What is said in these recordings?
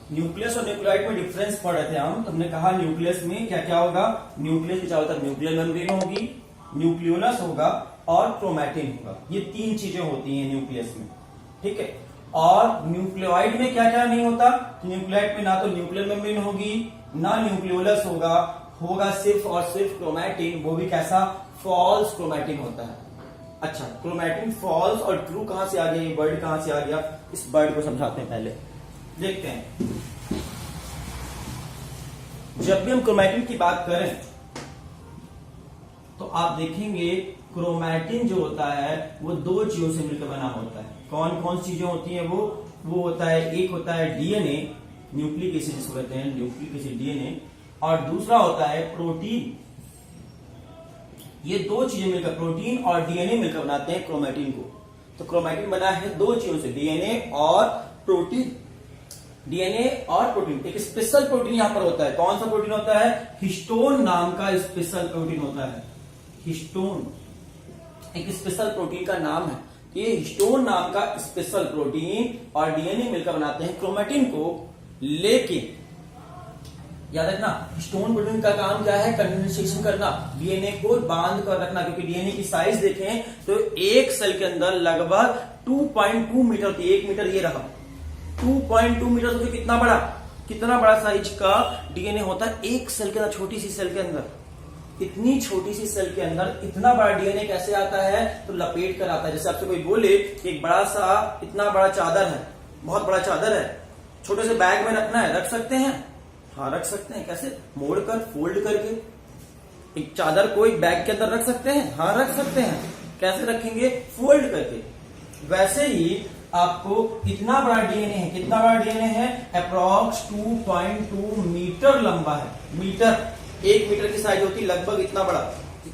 Nucleus और nucleoid में difference पढ़ रहे थे हम, तो हमने कहा न्यूक्लियस में क्या क्या होगा, न्यूक्लियस के चारों तरफ न्यूक्लियर मेम्ब्रेन होगी, न्यूक्लियोलस होगा और क्रोमैटिन होगा। ये तीन चीजें होती हैं न्यूक्लियस में, ठीक है। और न्यूक्लियोइड में क्या क्या नहीं होता, तो न्यूक्लियोइड में ना तो न्यूक्लियर मेम्ब्रेन होगी, ना न्यूक्लियोलस होगा सिर्फ और सिर्फ क्रोमैटिन, वो भी कैसा, फॉल्स क्रोमैटिन होता है। अच्छा, क्रोमैटिन फॉल्स और ट्रू कहां से आ गया, ये वर्ड कहां से आ गया, इस वर्ड को समझाते हैं, पहले देखते हैं। जब भी हम क्रोमैटिन की बात करें तो आप देखेंगे क्रोमैटिन जो होता है वो दो चीजों से मिलकर बना होता है। कौन कौन सी चीजें होती हैं वो होता है, एक होता है डीएनए, न्यूक्लिक एसिड जिसको कहते हैं, न्यूक्लिक एसिड डीएनए, और दूसरा होता है प्रोटीन। ये दो चीजें मिलकर, प्रोटीन और डीएनए मिलकर बनाते हैं क्रोमैटिन को। तो क्रोमैटिन बना है दो चीजों से, डीएनए और प्रोटीन। डीएनए और प्रोटीन, एक स्पेशल प्रोटीन यहां पर होता है। कौन सा प्रोटीन होता है, हिस्टोन नाम का स्पेशल प्रोटीन होता है। हिस्टोन एक स्पेशल प्रोटीन का नाम है। ये हिस्टोन नाम का स्पेशल प्रोटीन और डीएनए मिलकर बनाते हैं क्रोमैटिन को। लेकिन याद रखना, हिस्टोन प्रोटीन का काम क्या है, कंडेंसेशन करना, डीएनए को बांध कर रखना। क्योंकि डीएनए की साइज देखें तो एक सेल के अंदर लगभग 2.2 मीटर होती है। 1 मीटर ये रहा, 2.2 मीटर, तो कितना बड़ा साइज का डीएनए होता है एक सेल के अंदर, छोटी सी सेल के अंदर। इतनी छोटी सी सेल के अंदर इतना बड़ा डीएनए कैसे आता है, तो लपेट कर आता है। जैसे आपसे कोई बोले कि एक बड़ा सा इतना बड़ा चादर है, बहुत बड़ा चादर है, छोटे से बैग में रखना है, रख सकते हैं? हाँ रख सकते हैं। कैसे, मोड़ कर, फोल्ड करके। एक चादर को एक बैग के अंदर रख सकते हैं? हाँ रख सकते हैं। कैसे रखेंगे, फोल्ड करके। वैसे ही आपको इतना बड़ा डीएनए है, कितना बड़ा डीएनए है, अप्रॉक्स 2.2 मीटर लंबा है। मीटर, 1 मीटर की साइज होती है लगभग इतना बड़ा,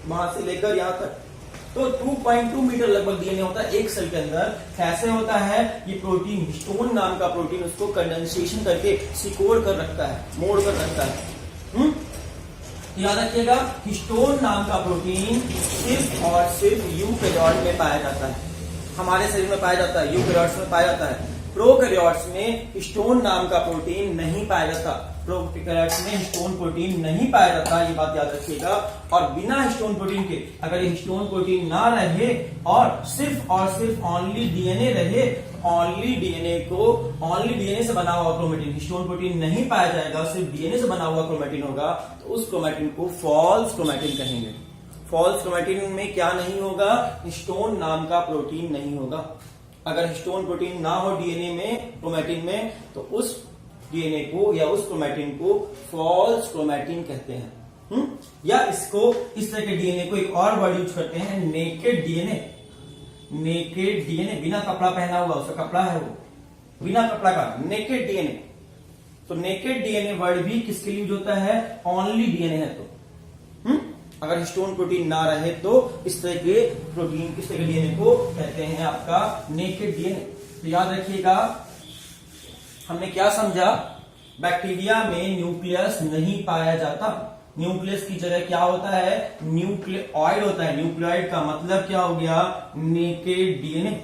वहां से लेकर यहां तक। तो 2.2 मीटर लगभग डीएनए होता है एक सेल के अंदर। कैसे होता है, ये प्रोटीन, हिस्टोन नाम का प्रोटीन, उसको कंडेंसेशन करके सिकोड़ कर रखता है, मोड़ कर रखता है। याद रखिएगा, हिस्टोन नाम का प्रोटीन सिर्फ और सिर्फ यूकैरियोट में पाया जाता है, हमारे शरीर में पाया जाता है, यूकैरियोट्स में पाया जाता है। प्रोकैरियोट्स में हिस्टोन नाम का प्रोटीन नहीं पाया जाता। प्रोकैरियोट्स में हिस्टोन प्रोटीन नहीं पाया जाता, ये बात याद रखिएगा। और बिना हिस्टोन प्रोटीन के, अगर ये हिस्टोन प्रोटीन ना रहे और सिर्फ ओनली डीएनए रहे, ओनली डीएनए से बना हुआ क्रोमैटिन, हिस्टोन प्रोटीन नहीं पाया जाएगा, सिर्फ डीएनए से बना हुआ क्रोमैटिन होगा, तो उस क्रोमैटिन को फॉल्स क्रोमैटिन कहेंगे। फॉल्स क्रोमैटिन में क्या नहीं होगा, हिस्टोन नाम का प्रोटीन नहीं होगा। अगर हिस्टोन प्रोटीन ना हो डीएनए में, क्रोमैटिन में, तो उस डीएनए को या उस क्रोमैटिन को फॉल्स क्रोमैटिन कहते हैं। या इसको, इस तरह के डीएनए को एक और वर्ड यूज करते हैं, नेकेड डीएनए। नेकेड डीएनए, बिना कपड़ा पहना हुआ, उसका कपड़ा है वो, बिना कपड़ा का, नेकेड डीएनए। तो नेकेड डीएनए वर्ड भी किसके लिए यूज होता है, ओनली डीएनए है तो। अगर हिस्टोन प्रोटीन ना रहे तो इस तरह के प्रोटीन, इस तरह के डीएनए को कहते हैं आपका नेकेड डीएनए। तो याद रखिएगा, हमने क्या समझा, बैक्टीरिया में न्यूक्लियस नहीं पाया जाता। न्यूक्लियस की जगह क्या होता है, न्यूक्लियोइड होता है। न्यूक्लियोइड का मतलब क्या हो गया, नेकेड डीएनए।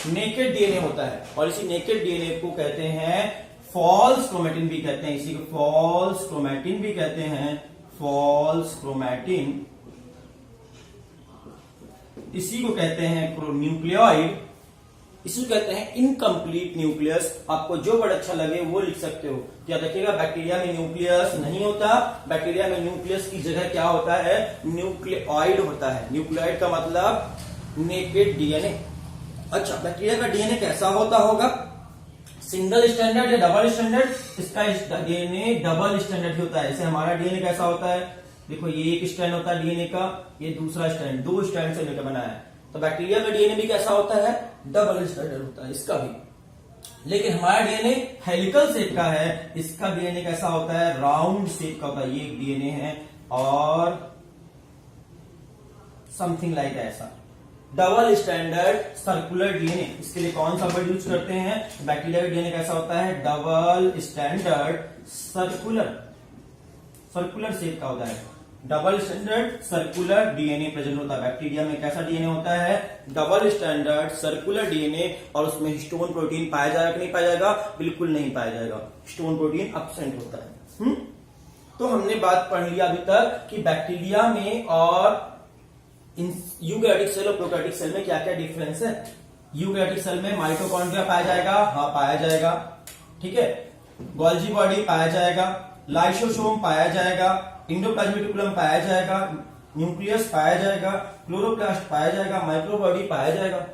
नेकेड डीएनए होता है, और इसी नेकेड डीएनए को कहते हैं फॉल्स क्रोमैटिन भी कहते हैं। इसी को फॉल्स क्रोमैटिन भी कहते हैं, फॉल्स क्रोमैटिन। इसी को कहते हैं न्यूक्लियोइड, इसी को कहते हैं इनकम्प्लीट न्यूक्लियस। आपको जो वर्ड अच्छा लगे वो लिख सकते हो। याद रखिएगा, बैक्टीरिया में न्यूक्लियस नहीं होता। बैक्टीरिया में न्यूक्लियस की जगह क्या होता है, न्यूक्लियोइड होता है। न्यूक्लियोइड का मतलब नेकेड डीएनए। अच्छा, बैक्टीरिया का डीएनए कैसा होता होगा, सिंगल स्टैंडर्ड या डबल स्टैंडर्ड? इसका डीएनए डबल स्टैंडर्ड होता है। जैसे हमारा डीएनए कैसा होता है, देखो ये एक स्ट्रैंड होता है डीएनए का, ये दूसरा स्ट्रैंड, 2 स्ट्रैंड से मिलकर बना है। तो बैक्टीरिया का डीएनए भी कैसा होता है, डबल स्टैंडर्ड होता है इसका भी। लेकिन हमारा डीएनए हेलिकल शेप का है, इसका डीएनए कैसा होता है, राउंड शेप का होता है। ये डीएनए है और समथिंग लाइक ऐसा डबल स्टैंडर्ड सर्कुलर डीएनए। इसके लिए कौन सा वर्ड यूज करते हैं, बैक्टीरिया का डीएनए कैसा होता है, डबल स्टैंडर्ड सर्कुलर शेप का होता है। Double standard circular DNA present होता है। बैक्टीरिया में कैसा डीएनए होता है? डबल स्टैंडर्ड सर्कुलर डीएनए, और उसमें हिस्टोन प्रोटीन पाया जाएगा कि नहीं पाया जाएगा? बिल्कुल नहीं पाया जाएगा, हिस्टोन प्रोटीन एब्सेंट होता है। तो हमने बात पढ़ लिया अभी तक कि बैक्टीरिया में और यूकैरियोटिक सेल और प्रोकैरियोटिक सेल में क्या क्या डिफरेंस है। यूकैरियोटिक सेल में माइटोकॉन्ड्रिया पाया जाएगा, हाँ पाया जाएगा, ठीक है, गोल्जी बॉडी पाया जाएगा, लाइसोसोम पाया जाएगा, एंडोप्लाज्मिक रेटिकुलम पाया जाएगा, न्यूक्लियस पाया जाएगा, क्लोरोप्लास्ट पाया जाएगा, माइक्रोबॉडी पाया जाएगा।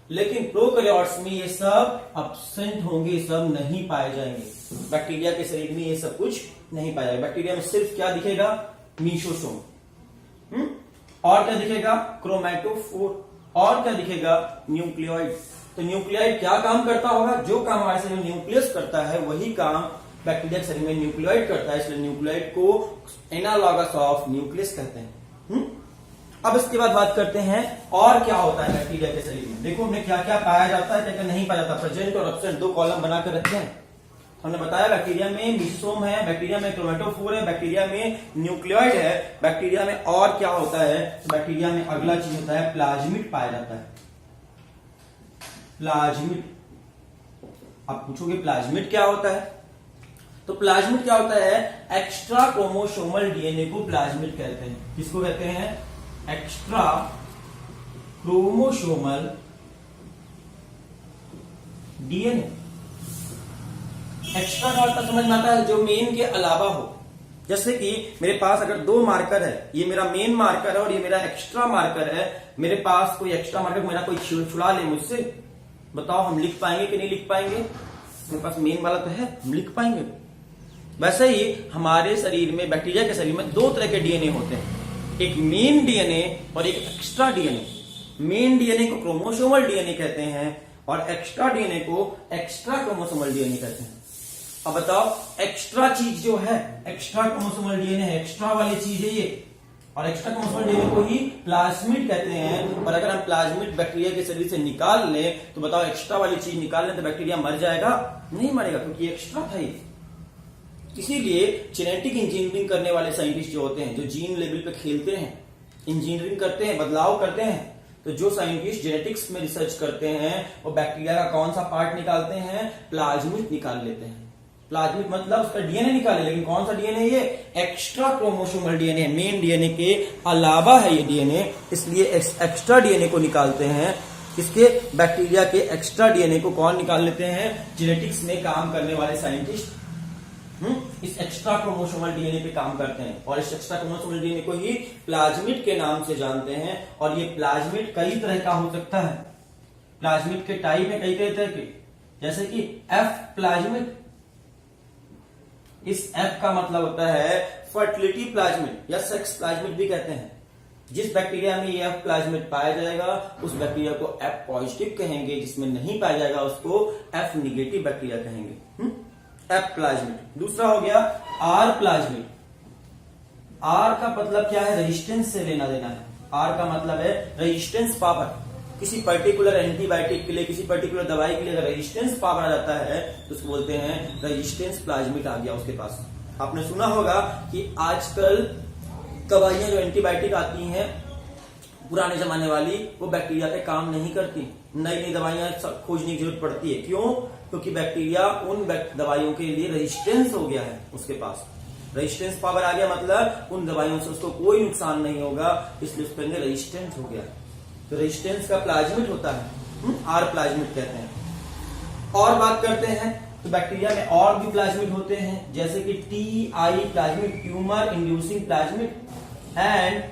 लेकिन प्रोकैरियोट्स में ये सब एब्सेंट होंगे, ये सब नहीं पाए जाएंगे। बैक्टीरिया के शरीर में ये सब कुछ नहीं पाया जाएगा। बैक्टीरिया में सिर्फ क्या दिखेगा? मीसोसोम, और क्या दिखेगा? क्रोमैटोफोर, और क्या दिखेगा? न्यूक्लियोइड। तो न्यूक्लियोइड क्या काम करता होगा? जो काम हमारे शरीर में न्यूक्लियस करता है वही काम बैक्टीरिया के शरीर में न्यूक्लियोइड करता है, इसलिए न्यूक्लियोइड को एनालॉगस ऑफ न्यूक्लियस कहते हैं। अब इसके बाद बात करते हैं और क्या होता है बैक्टीरिया के शरीर में। देखो हमने क्या क्या पाया जाता है, क्या क्या नहीं पाया जाता, प्रेजेंट और एब्सेंट दो कॉलम बनाकर रखते हैं। हमने बताया बैक्टीरिया में मीसोसोम है, बैक्टीरिया में क्रोमैटोफोर है, बैक्टीरिया में न्यूक्लियोइड है। बैक्टीरिया में और क्या होता है? तो बैक्टीरिया में अगला चीज होता है प्लाज्मिड पाया जाता है। प्लाज्मिड, आप पूछोगे प्लाज्मिड क्या होता है? तो प्लाज्मिड क्या होता है? एक्स्ट्रा क्रोमोसोमल डीएनए को प्लाज्मिड कहते हैं। किसको कहते हैं? Extra chromosomal DNA. एक्स्ट्रा का अर्थ समझ में आता है जो मेन के अलावा हो। जैसे कि मेरे पास अगर दो मार्कर है, ये मेरा मेन मार्कर है और ये मेरा एक्स्ट्रा मार्कर है, मेरे पास कोई एक्स्ट्रा मार्कर मेरा कोई छुड़ा ले मुझसे, बताओ हम लिख पाएंगे कि नहीं लिख पाएंगे? मेरे पास मेन वाला तो है, हम लिख पाएंगे। वैसे ही हमारे शरीर में, बैक्टीरिया के शरीर में दो तरह के डीएनए होते हैं, एक मेन डीएनए और एक एक्स्ट्रा डीएनए। मेन डीएनए को क्रोमोसोमल डीएनए कहते हैं और एक्स्ट्रा डीएनए को एक्स्ट्रा क्रोमोसोमल डीएनए कहते हैं। अब बताओ, एक्स्ट्रा चीज जो है, एक्स्ट्रा क्रोमोसोमल डीएनए है, एक्स्ट्रा वाली चीज है ये, और एक्स्ट्रा क्रोमोसोमल डीएनए को ही प्लाज्मिड कहते हैं। और अगर हम प्लाज्मिड बैक्टीरिया के शरीर से निकाल लें तो बताओ एक्स्ट्रा वाली चीज निकाल लें तो बैक्टीरिया मर जाएगा? नहीं मरेगा, क्योंकि एक्स्ट्रा था ये। इसीलिए जेनेटिक इंजीनियरिंग करने वाले साइंटिस्ट जो होते हैं, जो जीन लेवल पे खेलते हैं, इंजीनियरिंग करते हैं, बदलाव करते हैं, तो जो साइंटिस्ट जेनेटिक्स में रिसर्च करते हैं वो बैक्टीरिया का कौन सा पार्ट निकालते हैं? प्लाज्मिड निकाल लेते हैं। प्लाज्मिड मतलब उसका डीएनए निकाले, लेकिन कौन सा डीएनए? ये extra chromosomal DNA, main DNA के अलावा है ये डीएनए, इसलिए एक्स्ट्रा डीएनए को निकालते हैं। इसके बैक्टीरिया के एक्स्ट्रा डीएनए को कौन निकाल लेते हैं? जेनेटिक्स में काम करने वाले साइंटिस्ट इस एक्स्ट्रा क्रोमोसोमल डीएनए पे काम करते हैं और इस एक्स्ट्रा क्रोमोसोमल डीएनए को ही प्लाज्मिड के नाम से जानते हैं। और ये प्लाज्मिड कई तरह का हो सकता है। प्लाज्मिड के टाइप है कई तरह के, जैसे कि एफ प्लाज्मिड। इस एफ का मतलब होता है फर्टिलिटी प्लाज्मिड या सेक्स प्लाज्मिड भी कहते हैं। जिस बैक्टीरिया में ये एफ प्लाज्मिड पाया जाएगा उस बैक्टीरिया को एफ पॉजिटिव कहेंगे, जिसमें नहीं पाया जाएगा उसको एफ निगेटिव बैक्टीरिया कहेंगे। F plasmid. दूसरा हो गया आर प्लाज्मिड। आर का मतलब क्या है? रेजिस्टेंस से लेना देना है। आर का मतलब है रेजिस्टेंस पावर। किसी पर्टिकुलर एंटीबायोटिक के लिए, किसी पर्टिकुलर दवाई के लिए अगर रेजिस्टेंस पावर आ जाता है तो उसको बोलते हैं रेजिस्टेंस प्लाज्मिड आ गया उसके पास। आपने सुना होगा कि आजकल दवाइयां जो एंटीबायोटिक आती हैं पुराने जमाने वाली, वो बैक्टीरिया पे काम नहीं करती। नई नई दवाइयां खोजने की जरूरत पड़ती है। क्यों? क्योंकि बैक्टीरिया उन दवाइयों के लिए रेजिस्टेंस हो गया है, उसके पास रेजिस्टेंस पावर आ गया, मतलब उन दवाइयों से उसको कोई नुकसान नहीं होगा, इसलिए उसके अंदर रेजिस्टेंस हो गया। तो रेजिस्टेंस का प्लाज्मिड होता है, आर प्लाज्मिड कहते हैं। और बात करते हैं तो बैक्टीरिया में और भी प्लाज्मिड होते हैं, जैसे कि T I plasmid, tumour inducing plasmid, and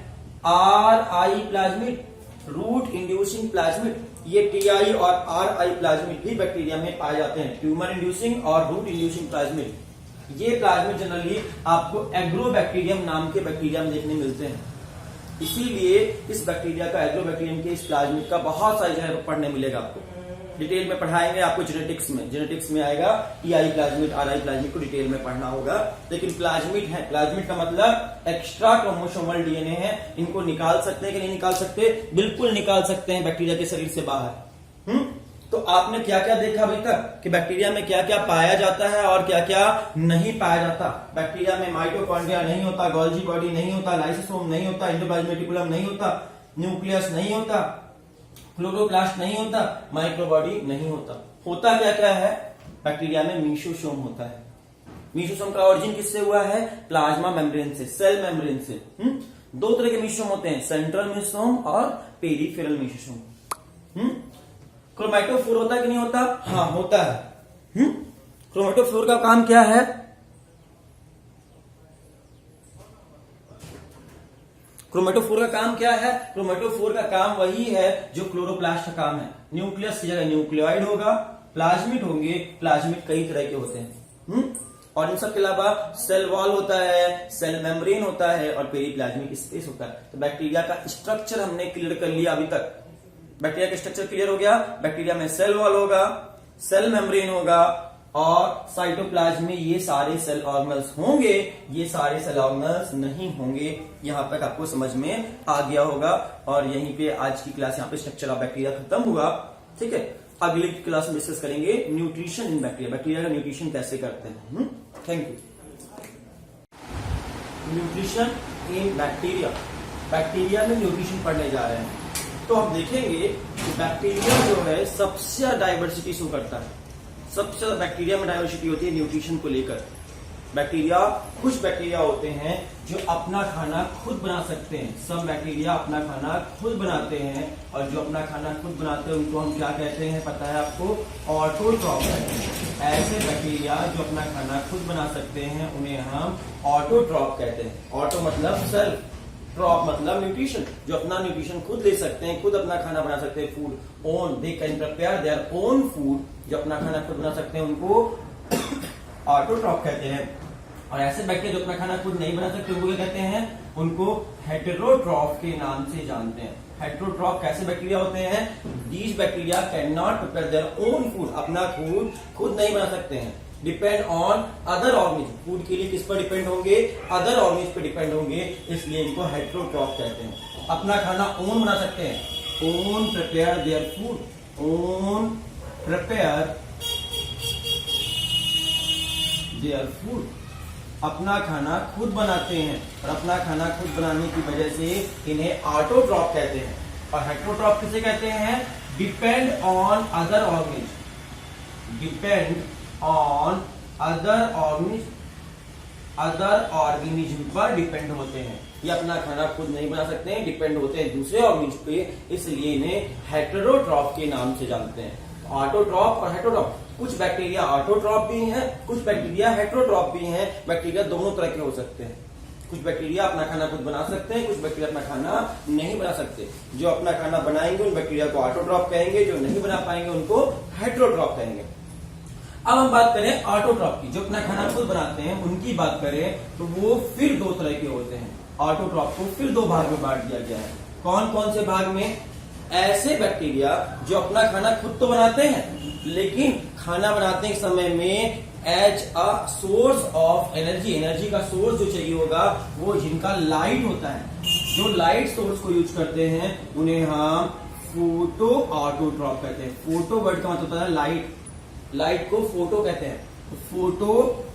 R I plasmid, root inducing plasmid. ये टी आई और आर आई प्लाज्मिड भी बैक्टीरिया में पाए जाते हैं, ट्यूमर इंड्यूसिंग और रूट इंड्यूसिंग प्लाज्मिड। ये प्लाज्मिड जनरली आपको एग्रोबैक्टीरियम नाम के बैक्टीरिया में देखने मिलते हैं। इसीलिए इस बैक्टीरिया का, एग्रोबैक्टीरियम के इस प्लाज्मिड का बहुत सारी जगह पर पढ़ने मिलेगा आपको। डिटेल में पढ़ाएंगे आपको जेनेटिक्स में आएगा टीआई प्लाज्मिड, आरआई प्लाज्मिड को डिटेल में पढ़ना होगा। लेकिन प्लाज्मिड है, प्लाज्मिड का मतलब एक्स्ट्रा क्रोमोसोमल डीएनए है। इनको निकाल सकते हैं कि नहीं निकाल सकते? बिल्कुल निकाल सकते हैं बैक्टीरिया के शरीर से बाहर। तो तो आपने क्या क्या देखा अभी तक कि बैक्टीरिया में क्या क्या पाया जाता है और क्या क्या नहीं पाया जाता। बैक्टीरिया में माइटोकॉन्ड्रिया नहीं होता, गोल्जी बॉडी नहीं होता, लाइसोसोम नहीं होता, एंडोप्लाज्मिक रेटिकुलम नहीं होता, न्यूक्लियस नहीं होता, क्लोरोप्लास्ट नहीं होता, माइक्रोबॉडी नहीं होता। होता क्या क्या है? बैक्टीरिया में मीसोसोम होता है। मीसोसोम का ओरिजिन किससे हुआ है? प्लाज्मा मेम्ब्रेन से, सेल मेम्ब्रेन से। दो तरह के मीसोसोम होते हैं, सेंट्रल मीसोसोम और पेरिफेरल मीसोसोम। क्रोमैटोफोर होता है कि नहीं होता? हाँ होता है। क्रोमैटोफोर का काम क्या है? क्रोमैटोफोर का काम क्या है? क्रोमैटोफोर का काम वही है जो क्लोरोप्लास्ट का काम है। न्यूक्लियस की जगह न्यूक्लियोइड होगा, प्लाज्मिड होंगे, प्लाज्मिड कई तरह के होते हैं। और इन सब के अलावा सेल वॉल होता है, सेल मेम्ब्रेन होता है और पेरीप्लाज्मिक स्पेस होता है। तो बैक्टीरिया का स्ट्रक्चर हमने क्लियर कर लिया अभी तक। बैक्टीरिया का स्ट्रक्चर क्लियर हो गया। बैक्टीरिया में सेल वॉल होगा, सेल मेम्ब्रेन होगा और साइटोप्लाज्म में ये सारे सेल ऑर्गेनल्स होंगे, ये सारे सेल ऑर्गेनल्स नहीं होंगे। यहां तक आपको समझ में आ गया होगा। और यहीं पे आज की क्लास, यहाँ पे स्ट्रक्चर ऑफ बैक्टीरिया खत्म हुआ। ठीक है, अगली क्लास में डिस्कस करेंगे न्यूट्रिशन इन बैक्टीरिया, बैक्टीरिया का न्यूट्रिशन कैसे करते हैं। Thank you. Nutrition in bacteria, bacteria में न्यूट्रिशन पढ़ने जा रहे हैं। तो हम देखेंगे कि बैक्टीरिया जो है सबसे ज्यादा डाइवर्सिटी शो करता है। सबसे ज्यादा बैक्टीरिया में डाइवर्सिटी होती है न्यूट्रिशन को लेकर। बैक्टीरिया, कुछ बैक्टीरिया होते हैं जो अपना खाना खुद बना सकते हैं। सब बैक्टीरिया अपना खाना खुद बनाते हैं और जो अपना खाना खुद बनाते हैं उनको हम क्या कहते हैं पता है आपको? ऑटोट्रॉफ कहते हैं। ऐसे बैक्टीरिया जो अपना खाना खुद बना सकते हैं उन्हें हम ऑटोट्रॉफ कहते हैं। ऑटो मतलब सेल्फ, ट्रॉप मतलब न्यूट्रिशन, जो अपना न्यूट्रिशन खुद ले सकते हैं, खुद अपना खाना बना सकते हैं। Food own, they can prepare their own food, जो अपना खाना खुद बना सकते हैं उनको ऑटोट्रॉफ कहते हैं। और ऐसे बैक्टीरिया जो अपना खाना खुद नहीं बना सकते उनको क्या कहते हैं? उनको हेटेरोट्रॉफ के नाम से जानते हैं। हेटेरोट्रॉफ कैसे बैक्टीरिया होते हैं? These bacteria can not prepare their own food, अपना फूड खुद नहीं बना सकते हैं। Depend on other organism, food के लिए किस पर डिपेंड होंगे? अदर ऑर्गेनिज्म पर डिपेंड होंगे, इसलिए इनको हेटेरोट्रॉफ कहते हैं। अपना खाना ओन बना सकते हैं, own prepare their food, own prepare their food, अपना खाना खुद बनाते हैं। और अपना खाना खुद बनाने की वजह से इन्हें ऑटोट्रॉफ कहते हैं। और हेटेरोट्रॉफ किसे कहते हैं? Depend on other organism, depend on other organism, other organism पर डिपेंड होते हैं। ये अपना खाना खुद नहीं बना सकते हैं, डिपेंड होते हैं दूसरे ऑर्गेनिज्म पे, इसलिए इन्हें हेटेरोट्रॉफ के नाम से जानते हैं। ऑटोट्रॉफ और हेटेरोट्रॉफ, कुछ बैक्टीरिया ऑटोट्रॉफ भी हैं, कुछ बैक्टीरिया हेटेरोट्रॉफ भी हैं। बैक्टीरिया दोनों तरह के हो सकते हैं। कुछ बैक्टीरिया अपना खाना खुद बना सकते हैं, कुछ बैक्टीरिया अपना खाना नहीं बना सकते। जो अपना खाना बनाएंगे उन बैक्टीरिया को ऑटोट्रॉफ कहेंगे, जो नहीं बना पाएंगे उनको हेटेरोट्रॉफ कहेंगे। अब हम बात करें ऑटोट्रॉफ की, जो अपना खाना खुद बनाते हैं उनकी बात करें तो वो फिर दो तरह के होते हैं। ऑटोट्रॉफ को फिर दो भाग में बांट दिया गया है। कौन कौन से भाग में? ऐसे बैक्टीरिया जो अपना खाना खुद तो बनाते हैं लेकिन खाना बनाते के समय में as a source of energy, energy का सोर्स जो चाहिए होगा वो जिनका लाइट होता है, जो लाइट सोर्स को यूज करते हैं उन्हें हम फोटो ऑटोट्रॉफ कहते हैं। फोटो वर्ड का मतलब होता है लाइट, लाइट को फोटो कहते हैं। फोटो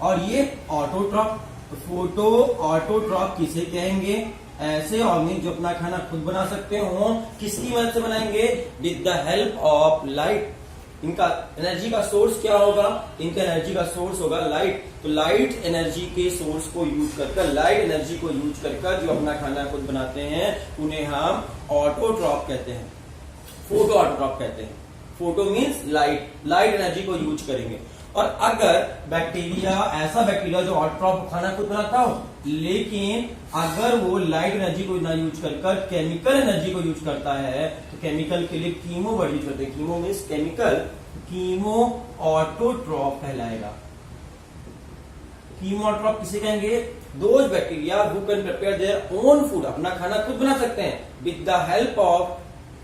और ये ऑटोट्रॉफ, फोटो ऑटोट्रॉफ किसे कहेंगे? ऐसे ऑर्गेनिज्म जो अपना खाना खुद बना सकते हो, किसकी मदद से बनाएंगे? With the help of light. इनका एनर्जी का सोर्स क्या होगा? इनका एनर्जी का सोर्स होगा लाइट। तो लाइट एनर्जी के सोर्स को यूज कर, लाइट एनर्जी को यूज कर जो अपना खाना खुद बनाते हैं उन्हें हम ऑटोट्रॉफ कहते हैं, फोटो ऑटोट्रॉफ कहते हैं। Photo means light, light energy को यूज करेंगे। और अगर बैक्टीरिया, ऐसा बैक्टीरिया जो ऑटोट्रॉफ खाना खुद बनाता हो लेकिन अगर वो लाइट एनर्जी को ना यूज कर केमिकल एनर्जी को यूज करता है तो केमिकल के लिए कीमो वर्ड यूज करते हैं। Chemo means chemical, chemo autotroph कहलाएगा। कीमो ऑटोट्रॉफ किसे कहेंगे? Those bacteria who can prepare their own food, अपना खाना खुद बना सकते हैं विद द हेल्प ऑफ,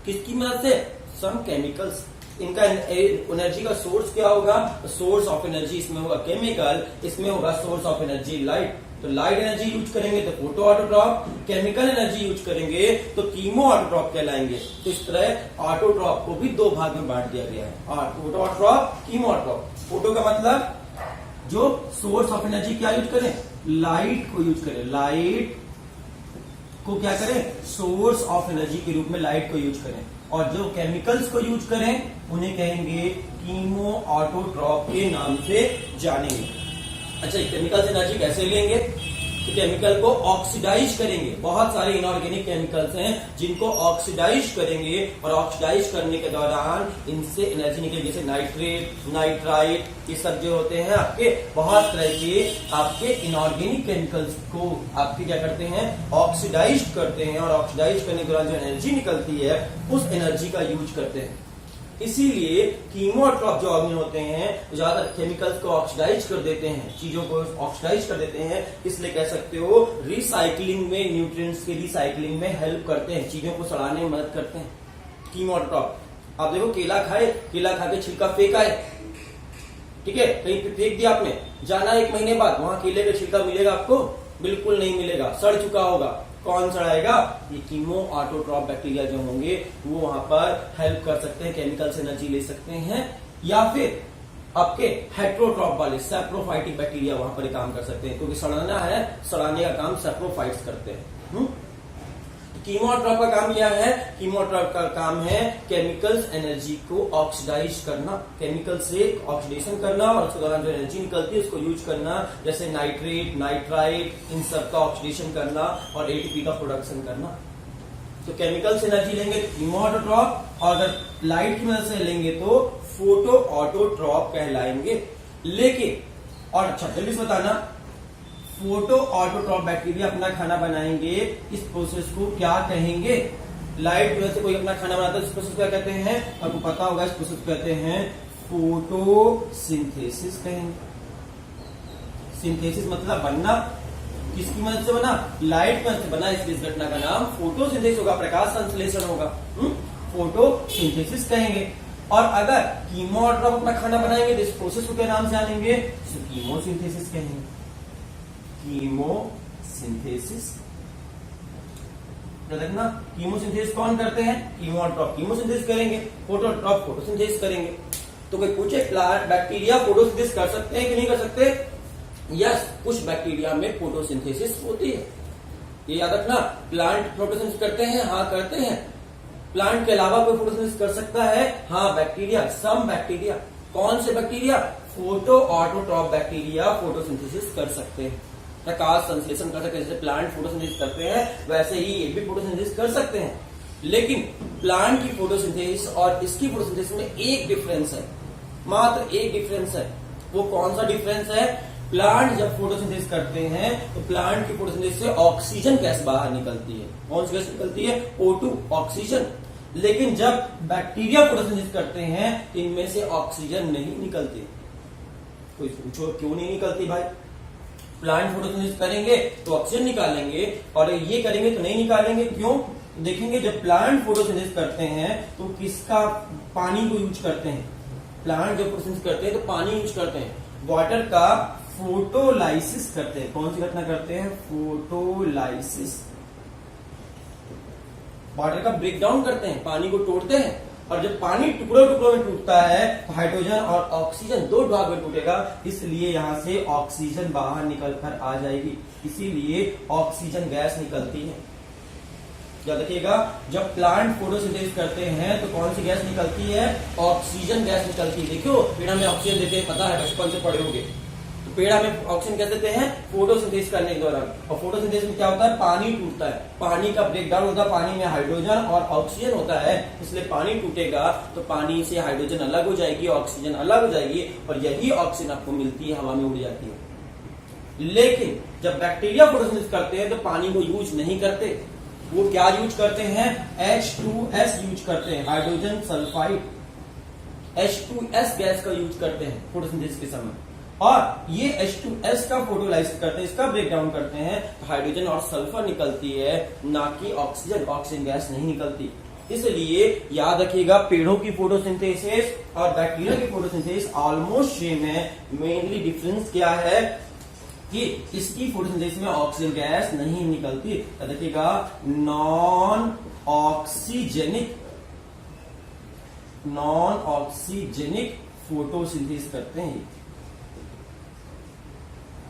किसकी मदद से? Some chemicals. इनका एनर्जी का सोर्स क्या होगा? सोर्स ऑफ एनर्जी इसमें होगा केमिकल, इसमें होगा सोर्स ऑफ एनर्जी लाइट। तो लाइट एनर्जी यूज करेंगे तो photo autotroph, chemical energy use करेंगे तो कीमो ऑटोट्रॉप कहलाएंगे। तो इस तरह ऑटोट्रॉप को भी दो भाग में बांट दिया गया है, photo autotroph, chemo autotroph. Photo का मतलब जो सोर्स ऑफ एनर्जी क्या यूज करें, लाइट को यूज करें, लाइट को क्या करें, सोर्स ऑफ एनर्जी के रूप में लाइट को यूज करें। और जो केमिकल्स को यूज करें उन्हें कहेंगे कीमो ऑटोट्रॉप के नाम से जानेंगे। अच्छा, केमिकल्स एनर्जी कैसे लेंगे, तो केमिकल को ऑक्सीडाइज करेंगे। बहुत सारे इनऑर्गेनिक केमिकल्स हैं जिनको ऑक्सीडाइज करेंगे और ऑक्सीडाइज करने के दौरान इनसे एनर्जी निकलेगी, जैसे नाइट्रेट, नाइट्राइट, ये सब जो होते हैं आपके बहुत तरह के आपके इनऑर्गेनिक केमिकल्स को आपके क्या करते हैं, ऑक्सीडाइज करते हैं। और ऑक्सीडाइज करने के दौरान जो एनर्जी निकलती है उस एनर्जी का यूज करते हैं। इसीलिए कीमो ऑटोट्रॉप जो ऑर्गेन होते हैं ज्यादा केमिकल्स को ऑक्सीडाइज कर देते हैं, चीजों को ऑक्सीडाइज कर देते हैं, इसलिए कह सकते हो रिसाइकलिंग में, न्यूट्रिएंट्स के रिसाइकलिंग में हेल्प करते हैं, चीजों को सड़ाने में मदद करते हैं कीमो ऑटोट्रॉप। आप देखो केला खाए, केला खा के छिलका फेंका है, ठीक है, कहीं पे फेंक दिया आपने, जाना 1 महीने बाद वहां केले का छिलका मिलेगा आपको, बिल्कुल नहीं मिलेगा, सड़ चुका होगा। कौन सड़ाएगा, ये कीमो ऑटोट्रॉप बैक्टीरिया जो होंगे वो वहां पर हेल्प कर सकते हैं, केमिकल से एनर्जी ले सकते हैं। या फिर आपके हेट्रोट्रॉप वाले सैप्रोफाइटिक बैक्टीरिया वहां पर काम कर सकते हैं, क्योंकि सड़ाना है, सड़ाने का काम सैप्रोफाइट्स करते हैं। कीमो ऑटोट्रॉप का काम क्या है, कीमो ऑटोट्रॉप का काम है केमिकल्स एनर्जी को ऑक्सीडाइज करना, केमिकल से ऑक्सीडेशन करना और उसके दौरान जो एनर्जी निकलती है उसको यूज करना, जैसे नाइट्रेट, नाइट्राइट, इन सब का ऑक्सीडेशन करना और एटीपी का प्रोडक्शन करना। तो केमिकल से एनर्जी लेंगे तो कीमो ऑटोट्रॉप, और अगर लाइट की मदद से लेंगे तो फोटो ऑटोट्रॉप कहलाएंगे। लेकिन और अच्छा जल्दी से बताना, फोटो ऑटोट्रॉप बैक्टीरिया अपना खाना बनाएंगे, इस प्रोसेस को क्या कहेंगे, लाइट की वजह से कोई अपना खाना बनाता है, इस प्रोसेस को क्या कहते हैं, आपको पता होगा, इस प्रोसेस को कहते हैं फोटोसिंथेसिस कहेंगे। सिंथेसिस मतलब बनना, किसकी मदद से बना, लाइट की मदद से बना, इसलिए इस घटना का नाम फोटोसिंथेसिस होगा, प्रकाश संश्लेषण होगा, फोटोसिंथेसिस कहेंगे। और अगर कीमो ऑटोट्रॉप अपना खाना बनाएंगे तो इस प्रोसेस को क्या नाम से जानेंगे, कीमोसिंथेसिस कहेंगे, कीमोसिंथेसिस। देखना कीमोसिंथेसिस कौन करते हैं, कीमो ऑटोट्रॉप कीमोसिंथेसिस करेंगे, फोटोट्रॉप फोटोसिंथेसिस करेंगे। तो कोई पूछे प्लांट बैक्टीरिया फोटोसिंथेसिस कर सकते हैं कि नहीं कर सकते, यस, कुछ बैक्टीरिया में फोटोसिंथेसिस होती है, ये याद रखना। प्लांट फोटोसिंथेसिस करते हैं, हाँ करते हैं। प्लांट के अलावा कोई फोटोसिंथेसिस कर सकता है, हाँ बैक्टीरिया, सम बैक्टीरिया। कौन से bacteria, photoautotroph bacteria photosynthesis कर सकते हैं, प्रकाश संश्लेषण कर सकते हैं। जैसे प्लांट फोटोसिंथेसिस करते हैं वैसे ही ये भी फोटोसिंथेसिस कर सकते हैं। लेकिन प्लांट की फोटोसिंथेसिस और इसकी फोटोसिंथेसिस में एक डिफरेंस है, मात्र एक डिफरेंस है। वो कौन सा डिफरेंस है, प्लांट जब फोटोसिंथेसिस करते हैं तो प्लांट की फोटोसिंथेसिस से ऑक्सीजन गैस बाहर निकलती है। कौन सी गैस निकलती है, O2, ऑक्सीजन। लेकिन जब बैक्टीरिया फोटोसिंथेसिस करते हैं इनमें से ऑक्सीजन नहीं निकलती। कोई पूछो क्यों नहीं निकलती भाई, प्लांट फोटोसिंथेसिस करेंगे तो ऑक्सीजन निकालेंगे और ये करेंगे तो नहीं निकालेंगे, क्यों, देखेंगे जब प्लांट फोटोसिंथेसिस करते हैं तो किसका, पानी को यूज करते हैं। प्लांट जब फोटोसिंथेसिस करते हैं तो पानी यूज करते हैं, वाटर का फोटोलाइसिस करते हैं। कौन सी घटना करते हैं, फोटोलाइसिस, वाटर का ब्रेकडाउन करते हैं, पानी को तोड़ते हैं। और जब पानी टुकड़ों टुकड़ों में टूटता है तो हाइड्रोजन और ऑक्सीजन दो भाग में टूटेगा, इसलिए यहां से ऑक्सीजन बाहर निकल कर आ जाएगी, इसीलिए ऑक्सीजन गैस निकलती है। याद रखिएगा, जब प्लांट फोटोसिंथेसिस करते हैं तो कौन सी गैस निकलती है, ऑक्सीजन गैस निकलती है। देखो पेड़ में ऑक्सीजन देते हैं, पता है, बचपन से पढ़े होंगे। तो पेड़ में ऑक्सीजन कैसे देते हैं, फोटोसिंथेसिस करने के दौरान। और फोटोसिंथेसिस में क्या होता है, पानी टूटता है, पानी का ब्रेकडाउन होता है, पानी में हाइड्रोजन और ऑक्सीजन होता है, इसलिए पानी टूटेगा तो पानी से हाइड्रोजन अलग हो जाएगी, ऑक्सीजन अलग हो जाएगी और यही ऑक्सीजन आपको मिलती है, हवा में उड़ जाती है। लेकिन जब बैक्टीरिया फोटोसिंथेसिस करते हैं तो पानी को यूज नहीं करते, वो क्या यूज करते हैं, H2S यूज करते हैं, हाइड्रोजन सल्फाइड, H2S गैस का यूज करते हैं फोटोसिंथेसिस के समय। और ये H2S का फोटोलाइसिस करते हैं, इसका ब्रेकडाउन करते हैं, तो हाइड्रोजन और सल्फर निकलती है, ना कि ऑक्सीजन, ऑक्सीजन गैस नहीं निकलती। इसलिए याद रखिएगा, पेड़ों की फोटोसिंथेसिस और बैक्टीरिया की फोटोसिंथेसिस ऑलमोस्ट सेम है। मेनली डिफरेंस क्या है, कि इसकी फोटोसिंथेसिस में ऑक्सीजन गैस नहीं निकलती। तो देखिएगा नॉन ऑक्सीजेनिक फोटोसिंथेसिस करते हैं।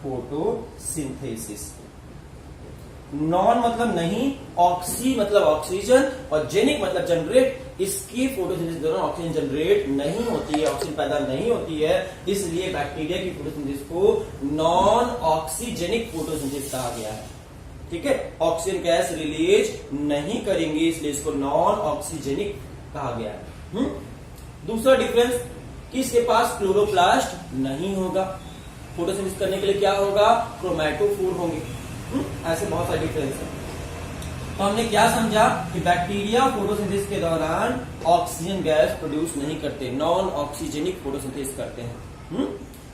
फोटोसिंथेसिस नॉन मतलब नहीं, ऑक्सी मतलब ऑक्सीजन और जेनिक मतलब जनरेट। इसकी फोटोसिंथेसिस के दौरान ऑक्सीजन जनरेट नहीं होती है, ऑक्सीजन पैदा नहीं होती है, इसलिए बैक्टीरिया की फोटोसिंथेसिस को नॉन ऑक्सीजेनिक फोटोसिंथेसिस कहा गया है। ठीक है, ऑक्सीजन गैस रिलीज नहीं करेंगे, इसलिए इसको नॉन ऑक्सीजेनिक कहा गया है। दूसरा डिफरेंस कि इसके पास क्लोरोप्लास्ट नहीं होगा। फोटोसिंथेसिस करने के लिए क्या होगा, क्रोमैटोफोर होंगे। ऐसे बहुत सारे डिफरेंस है। तो हमने क्या समझा कि बैक्टीरिया फोटोसिंथेसिस के दौरान ऑक्सीजन गैस प्रोड्यूस नहीं करते, नॉन ऑक्सीजेनिक फोटोसिंथेसिस करते हैं।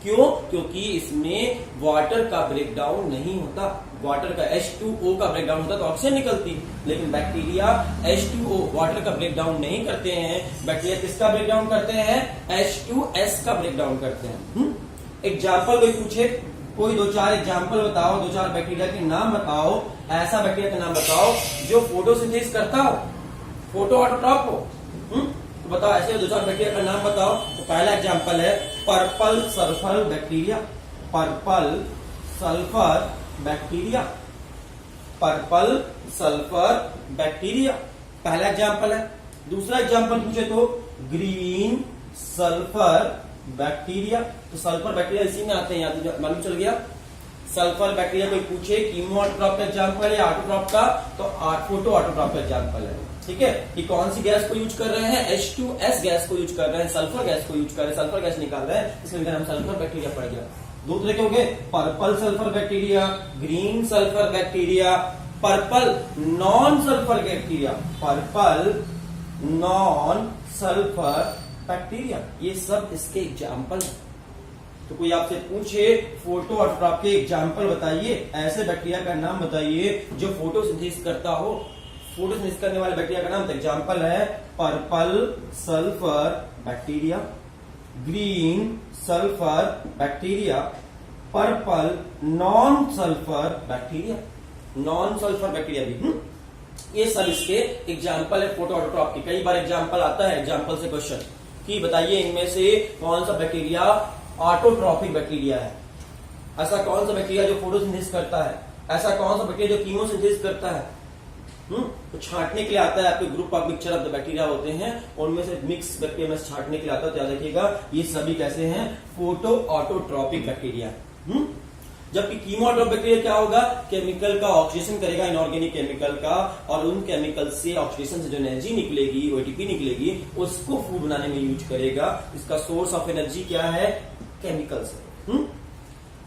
क्यों? क्योंकि इसमें वाटर का ब्रेकडाउन नहीं होता। वाटर का H2O का ब्रेकडाउन होता तो ऑक्सीजन निकलती, लेकिन बैक्टीरिया H2O वाटर का ब्रेकडाउन नहीं करते हैं। बैक्टीरिया किसका ब्रेकडाउन करते हैं, H2S का ब्रेकडाउन करते हैं। एग्जाम्पल कोई पूछे, कोई 2-4 एग्जाम्पल बताओ, 2-4 बैक्टीरिया के नाम बताओ, ऐसा बैक्टीरिया का नाम बताओ जो फोटोसिंथेसिस करता हो, फोटो ऑटोट्रॉप हो। तो बताओ ऐसे 2-4 बैक्टीरिया का नाम बताओ। तो पहला एग्जाम्पल है purple sulphur bacteria. Purple sulphur bacteria, purple sulphur bacteria पहला एग्जाम्पल है। दूसरा एग्जाम्पल पूछे तो ग्रीन सल्फर बैक्टीरिया। तो सल्फर बैक्टीरिया इसी में आते हैं, यहाँ तो मालूम चल गया। सल्फर बैक्टीरिया कोई पूछे कीमो ऑटोट्रॉप का एग्जाम्पल है या ऑटोट्रॉप का, तो फोटो ऑटोट्रॉप का एग्जाम्पल है। ठीक है, कि कौन सी गैस को यूज कर रहे हैं, H2S गैस को यूज कर रहे हैं, सल्फर गैस को यूज कर रहे हैं, सल्फर गैस निकाल रहे हैं, इसलिए हम सल्फर बैक्टीरिया पड़ गया। दो तरह के हो गए, purple sulphur bacteria, green sulphur bacteria, purple non sulphur bacteria, purple non sulphur bacteria. ये सब इसके एग्जाम्पल है। तो कोई आपसे पूछे फोटो ऑटोट्रॉप के एग्जाम्पल बताइए, ऐसे बैक्टीरिया का नाम बताइए जो फोटोसिंथेसिस करता हो। फोटोसिंथेसिस करने वाले बैक्टीरिया का नाम, तो एग्जाम्पल है purple sulphur bacteria, green sulphur bacteria, purple non sulphur bacteria, non sulphur bacteria भी। ये सब इसके एग्जाम्पल है फोटो ऑटोट्रॉप के। कई बार एग्जाम्पल आता है, एग्जाम्पल से क्वेश्चन कि बताइए इनमें से कौन सा बैक्टीरिया ऑटोट्रॉपिक बैक्टीरिया है, ऐसा कौन सा बैक्टीरिया जो फोटोसिंथेसिस करता है, ऐसा कौन सा बैक्टीरिया जो कीमोसिंथेसिस करता है। तो छांटने के लिए आता है, आपके group of mixture of the bacteria होते हैं, उनमें से मिक्स बैक्टीरिया में छांटने के लिए आता है। तो याद रखिएगा ये सभी कैसे हैं, फोटो ऑटोट्रॉपिक बैक्टीरिया। जबकि कीमोट्रॉपिक बैक्टीरिया क्या होगा, केमिकल का ऑक्सीडेशन करेगा, इनऑर्गेनिक केमिकल का, और उन केमिकल से ऑक्सीडेशन से जो एनर्जी निकलेगी, एटीपी निकलेगी, उसको फूड बनाने में यूज करेगा। इसका सोर्स ऑफ एनर्जी क्या है, केमिकल से।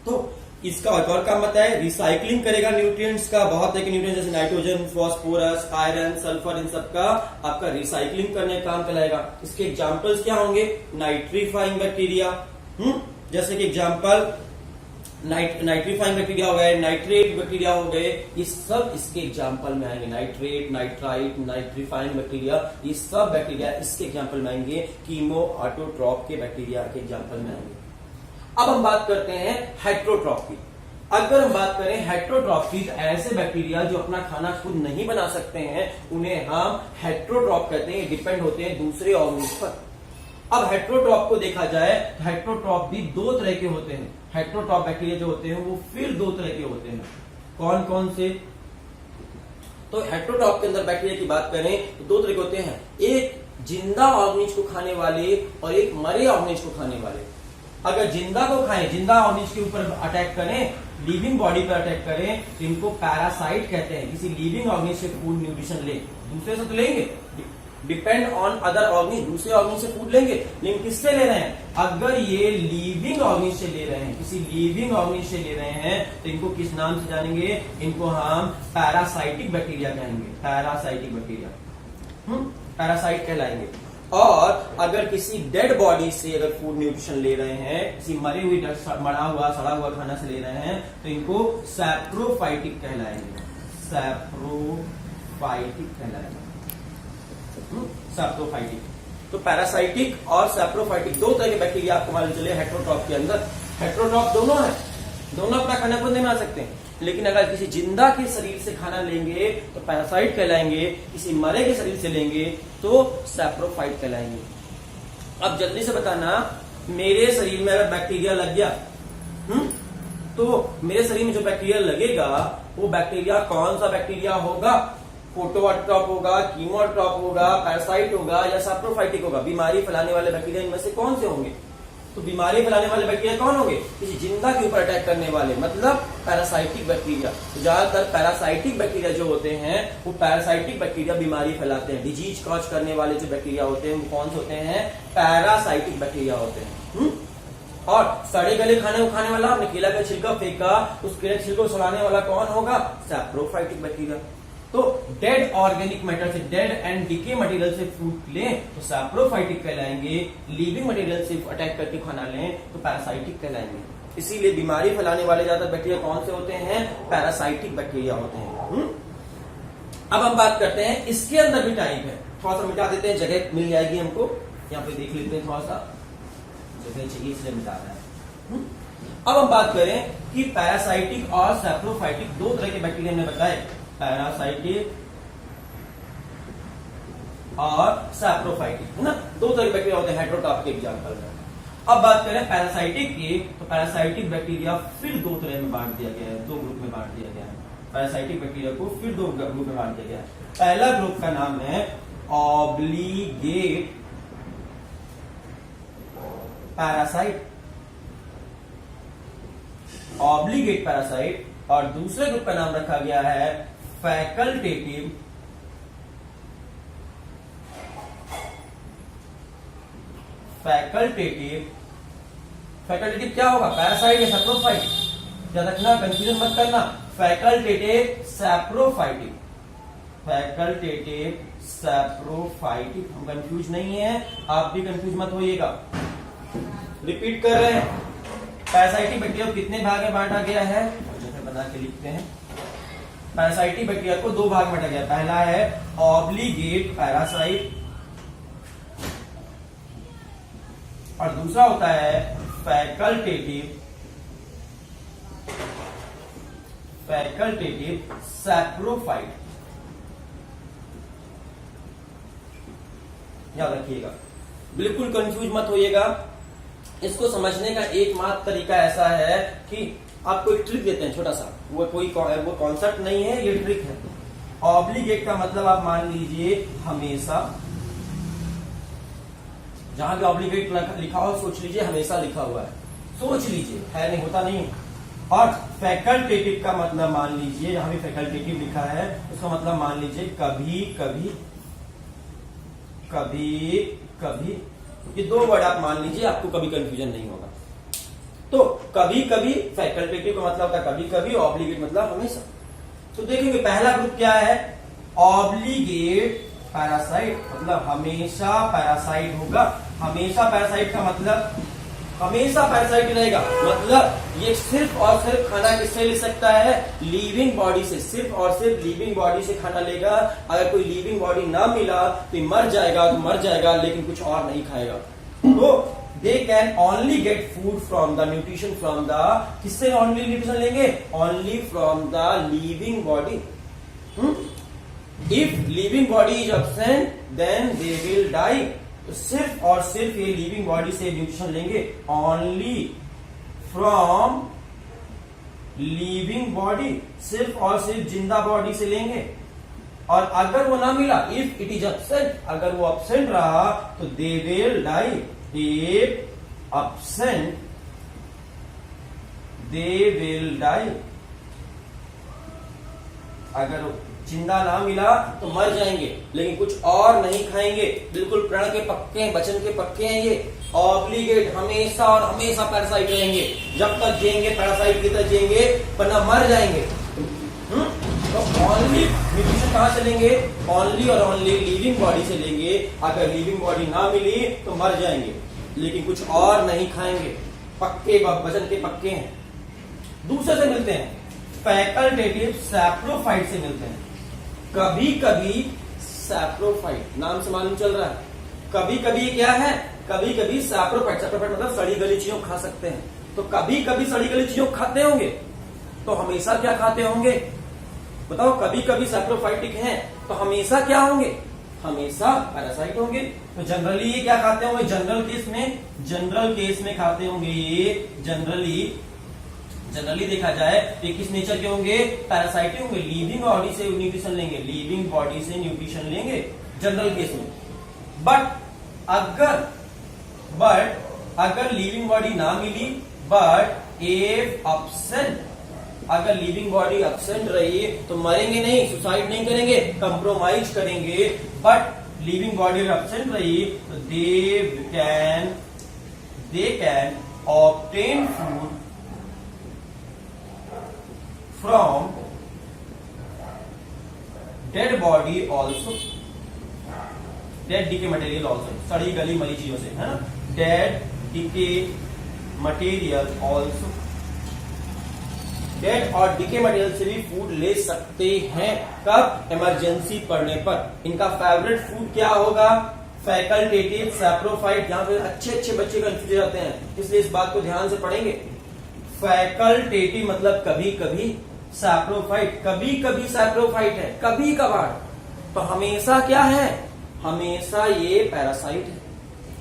तो इसका एक और काम बताया, रिसाइकलिंग करेगा न्यूट्रिएंट्स का। बहुत है कि न्यूट्रिएंट्स जैसे नाइट्रोजन, फास्फोरस, आयरन, सल्फर, इन सब का आपका रिसाइकलिंग करने का काम कहलाएगा। इसके एग्जांपल्स क्या होंगे, नाइट्रीफाइंग बैक्टीरिया, जैसे कि एग्जांपल नाइट्रीफाइंग बैक्टीरिया हो गए, नाइट्रेट बैक्टीरिया हो गए, ये सब इसके एग्जांपल में आएंगे। नाइट्रेट, नाइट्राइट, नाइट्रीफाइंग बैक्टीरिया, ये सब बैक्टीरिया इसके एग्जांपल में आएंगे, कीमो ऑटोट्रॉप के बैक्टीरिया के एग्जांपल में आएंगे। अब हम बात करते हैं हेट्रोट्रॉप की। अगर हम बात करें हेट्रोट्रॉप की, तो ऐसे बैक्टीरिया जो अपना खाना खुद नहीं बना सकते हैं, उन्हें हम हेट्रोट्रॉप कहते हैं, डिपेंड होते हैं दूसरे ऑर्गेनिज्म पर। अब हेट्रोट्रॉप को देखा जाए, हेट्रोट्रॉप भी दो तरह के होते हैं। हेट्रोट्रॉप बैक्टीरिया जो होते हैं वो फिर दो तरह के होते हैं। कौन कौन से, तो हेट्रोट्रॉप के अंदर बैक्टीरिया की बात करें तो दो तरह के होते हैं, एक जिंदा ऑर्गेनिज्म को खाने वाले और एक मरे ऑर्गेनिज्म को खाने वाले। अगर जिंदा को खाएं, जिंदा ऑर्गेनिज्म के ऊपर अटैक करें, लिविंग बॉडी पर अटैक करें, तो इनको पैरासाइट कहते हैं। किसी लिविंग ऑर्गेनिज्म से फूड न्यूट्रिशन ले, दूसरे से तो लेंगे, डिपेंड ऑन अदर ऑर्गेनिज्म, दूसरे ऑर्गेनिज्म से फूड लेंगे, लेकिन किससे ले रहे हैं, अगर ये लिविंग ऑर्गेनिज्म से ले रहे हैं, किसी लिविंग ऑर्गेनिज्म से ले रहे हैं, तो इनको किस नाम से जानेंगे, इनको हम पैरासाइटिक बैक्टीरिया कहेंगे, पैरासाइटिक बैक्टीरिया, पैरासाइट कहलाएंगे। और अगर किसी डेड बॉडी से अगर फूड न्यूट्रिशन ले रहे हैं, किसी मरी हुई मरा हुआ सड़ा हुआ खाना से ले रहे हैं, तो इनको सैप्रोफाइटिक कहलाएंगे, सैप्रोफाइटिक कहलाएंगे, सैप्रोफाइटिक। तो पैरासाइटिक और सैप्रोफाइटिक दो तरह के बैक्टीरिया आपको मालूम चले हेट्रोट्रॉप के अंदर। हेट्रोट्रॉप दोनों है, दोनों अपना खाना खुद नहीं बना सकते हैं। लेकिन अगर किसी जिंदा के शरीर से खाना लेंगे तो पैरासाइट कहलाएंगे, किसी मरे के शरीर से लेंगे तो सैप्रोफाइट कहलाएंगे। अब जल्दी से बताना, मेरे शरीर में अगर बैक्टीरिया लग गया तो मेरे शरीर में जो बैक्टीरिया लगेगा वो बैक्टीरिया कौन सा बैक्टीरिया होगा? फोटोट्रॉप होगा, कीमोट्रॉप होगा, पैरासाइट होगा या सैप्रोफाइटिक होगा? बीमारी फैलाने वाले बैक्टीरिया इनमें से कौन से होंगे? तो बीमारी फैलाने वाले बैक्टीरिया कौन होंगे? किसी जिंदा के ऊपर अटैक करने वाले, मतलब पैरासाइटिक बैक्टीरिया। तो ज्यादातर पैरासाइटिक बैक्टीरिया जो होते हैं वो पैरासाइटिक बैक्टीरिया बीमारी फैलाते हैं। डिजीज कॉज करने वाले जो बैक्टीरिया होते हैं वो कौन से होते हैं? पैरासाइटिक बैक्टीरिया होते हैं। और सड़े गले खाने को खाने वाला, हमने केला का छिलका फेंका, उस केला छिलके को सड़ाने वाला कौन होगा? Saprophytic bacteria. तो डेड ऑर्गेनिक मैटर से, डेड एंड डिके मटेरियल से फूड लें तो सैप्रोफाइटिक कहलाएंगे, लिविंग मटेरियल से अटैक करके खाना लें तो पैरासाइटिक कहलाएंगे। इसीलिए बीमारी फैलाने वाले ज्यादा बैक्टीरिया कौन से होते हैं? पैरासाइटिक बैक्टीरिया होते हैं। अब हम बात करते हैं इसके अंदर भी टाइप है, थोड़ा सा मिटा देते हैं, जगह मिल जाएगी हमको, यहाँ पे देख लेते हैं, थोड़ा सा जगह चाहिए इसलिए मिटा रहा है। अब हम बात करें कि पैरासाइटिक और सैप्रोफाइटिक दो तरह के बैक्टीरिया हमने बताए, पैरासाइटिक और सैप्रोफाइटिक, है ना? दो तरह के बैक्टीरिया होते हैं हेटेरोट्रॉप के एग्जांपल में। अब बात करें पैरासाइटिक की, तो पैरासाइटिक बैक्टीरिया फिर दो तरह में बांट दिया गया है, दो ग्रुप में बांट दिया गया है। पैरासाइटिक बैक्टीरिया को फिर दो ग्रुप में बांट दिया गया है। पहला ग्रुप का नाम है ऑब्लिगेट पैरासाइट, ऑब्लिगेट पैरासाइट, और दूसरे ग्रुप का नाम रखा गया है फैकल्टेटिव फैकल्टेटिव क्या होगा? पैरासाइट या सैप्रोफाइट? याद रखना, कंफ्यूजन मत करना। फैकल्टेटिव सैप्रोफाइटिक, फैकल्टेटिव सैप्रोफाइटिक, हम कंफ्यूज नहीं है, आप भी कंफ्यूज मत होइएगा। रिपीट कर रहे हैं, पैरासाइटिक बैक्टीरिया को कितने भाग में बांटा गया है? बना के लिखते हैं। पैरासाइटिक बैक्टीरिया को दो भाग में बांटा गया, पहला है ऑब्लिगेट पैरासाइट और दूसरा होता है फैकल्टेटिव सैप्रोफाइट। याद रखिएगा, बिल्कुल कंफ्यूज मत होइएगा। इसको समझने का एकमात्र तरीका ऐसा है कि आपको एक ट्रिक देते हैं छोटा सा, वो कॉन्सेप्ट नहीं है, ये ट्रिक है। ऑब्लिगेट का मतलब आप मान लीजिए हमेशा, जहां भी ऑब्लिगेट लिखा हो सोच लीजिए हमेशा लिखा हुआ है, सोच लीजिए, है नहीं, होता नहीं। और फैकल्टेटिव का मतलब मान लीजिए, जहां भी फैकल्टेटिव लिखा है उसका मतलब मान लीजिए कभी कभी, कभी कभी, ये दो वर्ड आप मान लीजिए, आपको कभी कंफ्यूजन नहीं होगा। तो कभी कभी फैकल्टेटिव का मतलब होता है कभी कभी, ऑब्लिगेट मतलब हमेशा। तो देखेंगे पहला ग्रुप क्या है? ऑब्लिगेट पैरासाइट, मतलब हमेशा पैरासाइट होगा। हमेशा पैरासाइट का मतलब हमेशा पैरासाइट रहेगा, मतलब ये सिर्फ और सिर्फ खाना किससे ले सकता है? लिविंग बॉडी से, सिर्फ और सिर्फ लिविंग बॉडी से खाना लेगा। अगर कोई लिविंग बॉडी ना मिला तो मर जाएगा, तो मर जाएगा, लेकिन कुछ और नहीं खाएगा। तो they can only get food from the nutrition from the, किससे ओनली न्यूट्रिशन लेंगे? Only from the living body. If living body is absent then they will die. तो सिर्फ और सिर्फ ये लिविंग बॉडी से न्यूट्रिशन लेंगे, ओनली फ्रॉम लिविंग बॉडी, सिर्फ और सिर्फ जिंदा बॉडी से लेंगे। और अगर वो ना मिला, इफ इट इज एब्सेंट, अगर वो एब्सेंट रहा तो they will die. If absent they will die, अगर जिंदा ना मिला तो मर जाएंगे, लेकिन कुछ और नहीं खाएंगे। बिल्कुल प्रण के पक्के हैं, वचन के पक्के हैं ये। ऑब्लिगेट हमेशा और हमेशा पैरासाइट रहेंगे, जब तक जिएंगे पैरासाइट की तरह जिएंगे, वरना मर जाएंगे। तो ओनली न्यूट्रिशन कहां से लेंगे? ओनली और ओनली लिविंग बॉडी से लेंगे। अगर लिविंग बॉडी ना मिली तो मर जाएंगे, लेकिन कुछ और नहीं खाएंगे। पक्के वचन के पक्के हैं। दूसरे से मिलते हैं, फैकल्टेटिव सैप्रोफाइट से मिलते हैं। कभी कभी सैप्रोफाइट, नाम से मालूम चल रहा है, कभी कभी क्या है? कभी कभी सैप्रोफाइट। सैप्रोफाइट मतलब सड़ी गली चीजों खा सकते हैं। तो कभी कभी सड़ी गली चीजों खाते होंगे, तो हमेशा क्या खाते होंगे बताओ? कभी कभी सैप्रोफाइटिक हैं तो हमेशा क्या होंगे? हमेशा पैरासाइट होंगे। तो जनरली ये क्या खाते होंगे? जनरल केस में खाते होंगे ये। जनरली देखा जाए तो किस नेचर के होंगे? पैरासाइटिक होंगे। लिविंग बॉडी से न्यूट्रिशन लेंगे जनरल केस में। बट अगर लिविंग बॉडी ना मिली, बट इफ अब्सेंट, अगर लिविंग बॉडी अब्सेंट रही तो मरेंगे नहीं, सुसाइड नहीं करेंगे, कंप्रोमाइज करेंगे। बट लिविंग बॉडी अब्सेंट रही तो they can obtain food from dead body also, dead decay material also, सड़ी गली मरी चीजों से, है ना? Dead decay material also, dead और डीके मटेरियल से भी फूड ले सकते हैं। कब? इमरजेंसी पड़ने पर। इनका फेवरेट फूड क्या होगा? Facultative saprophyte. यहाँ पे अच्छे बच्चे कंफ्यूज जाते हैं, इसलिए इस बात को ध्यान से पढ़ेंगे। फैकल्टेटिव मतलब कभी कभी, सैप्रोफाइट कभी कभी सैप्रोफाइट है, कभी कभार। तो हमेशा क्या है? हमेशा ये पैरासाइट है।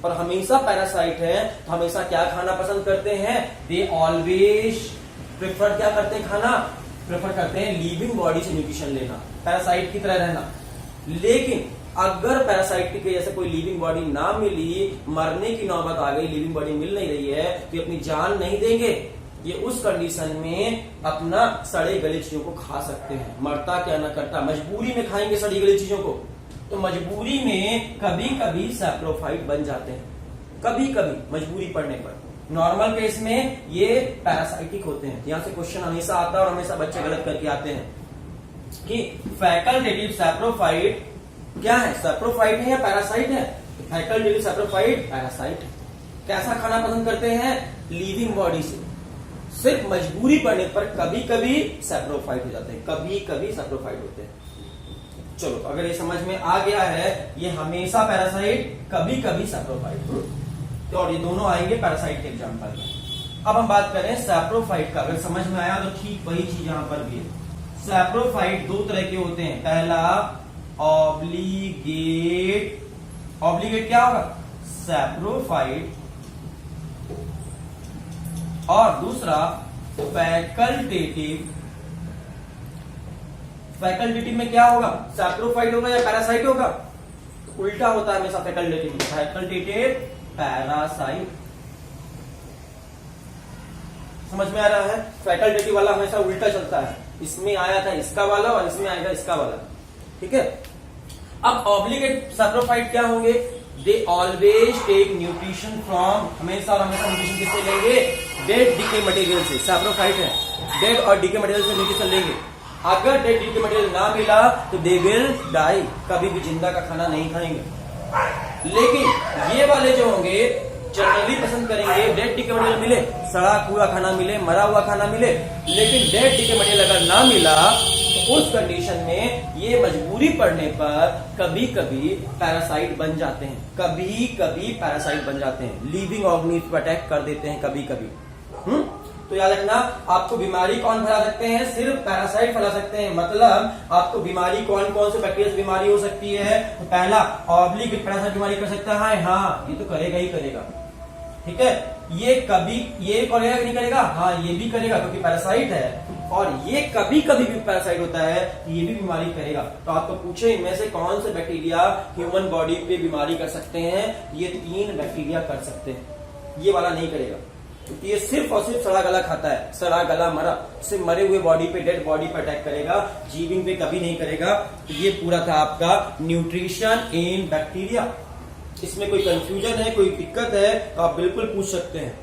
और हमेशा पैरासाइट है तो हमेशा क्या खाना पसंद करते हैं? दे ऑलवेज प्रेफर, क्या करते हैं? खाना प्रेफर करते हैं लिविंग बॉडी से न्यूट्रिशन लेना, पैरासाइट की तरह रहना। लेकिन अगर पैरासाइट के जैसे कोई लिविंग बॉडी ना मिली, मरने की नौबत आ गई, लिविंग बॉडी मिल नहीं रही है, तो अपनी जान नहीं देंगे। ये उस कंडीशन में अपना सड़े गले चीजों को खा सकते हैं। मरता क्या ना करता, मजबूरी में खाएंगे सड़ी गली चीजों को। तो मजबूरी में कभी कभी सैप्रोफाइट बन जाते हैं, कभी कभी मजबूरी पड़ने पर। नॉर्मल केस में ये पैरासाइटिक होते हैं। यहां से क्वेश्चन हमेशा आता है और हमेशा बच्चे गलत करके आते हैं कि फैकल्टेटिव सैप्रोफाइट क्या है? सैप्रोफाइट है या पैरासाइट है? फैकल्टेटिव सैप्रोफाइट पैरासाइट है। कैसा खाना पसंद करते हैं? लिविंग बॉडी से। सिर्फ मजबूरी पड़ने पर कभी कभी सैप्रोफाइट हो जाते हैं, कभी कभी सैप्रोफाइट होते हैं। चलो, अगर ये समझ में आ गया है, ये हमेशा पैरासाइट, कभी कभी सैप्रोफाइट, तो और ये दोनों आएंगे पैरासाइट के एग्जांपल में। अब हम बात करें सैप्रोफाइट का। अगर समझ में आया तो ठीक वही चीज यहां पर भी है। सैप्रोफाइट दो तरह के होते हैं। पहला ऑब्लिगेट, ऑब्लिगेट क्या होगा? सैप्रोफाइट। और दूसरा फैकल्टेटिव। फैकल्टेटिव में क्या होगा? सैप्रोफाइट होगा या पैरासाइट होगा? उल्टा होता है हमेशा फैकल्टेटिव। Facultative parasite. समझ में आ रहा है? फैकल्टेटिव वाला हमेशा उल्टा चलता है। इसमें आया था इसका वाला और इसमें आएगा इसका वाला। ठीक है। अब ऑब्लिगेट सैप्रोफाइट क्या होंगे? They always take nutrition from, हमेशा और हमेशा न्यूट्रिशन किससे लेंगे? डेड डीके मटेरियल से। सैप्रोफाइट है, डेड और डीके मटेरियल से न्यूट्रिशन लेंगे। अगर डेड डीके मटेरियल ना मिला तो दे विल डाई, कभी भी जिंदा का खाना नहीं खाएंगे। लेकिन ये वाले जो होंगे जनरली पसंद करेंगे डेड डीके मटेरियल मिले, सड़ा हुआ खाना मिले, मरा हुआ खाना मिले। लेकिन डेड डीके मटेरियल अगर ना मिला तो उस कंडीशन में ये मजबूरी पड़ने पर कभी कभी पैरासाइट बन जाते हैं, कभी कभी पैरासाइट बन जाते हैं, लिविंग ऑर्गेनिज्म पर अटैक कर देते हैं कभी कभी। तो याद रखना, आपको बीमारी कौन फैला सकते हैं? सिर्फ पैरासाइट फैला सकते हैं। मतलब आपको बीमारी कौन कौन से बैक्टीरिया से बीमारी हो सकती है? तो पहला ऑब्लिगेट पैरासाइट बीमारी कर सकता है। हाँ, ये तो करेगा ही करेगा। ठीक है। ये कभी ये करेगा कि नहीं करेगा? हाँ, ये भी करेगा क्योंकि पैरासाइट है। और ये कभी कभी भी पैरासाइट होता है, ये भी बीमारी करेगा। तो आपको पूछे इनमें से कौन से बैक्टीरिया ह्यूमन बॉडी पे बीमारी कर सकते हैं? ये 3 बैक्टीरिया कर सकते हैं। ये वाला नहीं करेगा क्योंकि ये सिर्फ और सिर्फ सड़ा गला खाता है। सड़ा गला मरा, सिर्फ मरे हुए बॉडी पे, डेड बॉडी पे अटैक करेगा, जीविंग पे कभी नहीं करेगा। तो ये पूरा था आपका न्यूट्रिशन इन बैक्टीरिया। इसमें कोई कंफ्यूजन है, कोई दिक्कत है तो आप बिल्कुल पूछ सकते हैं।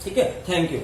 ठीक है। Thank you.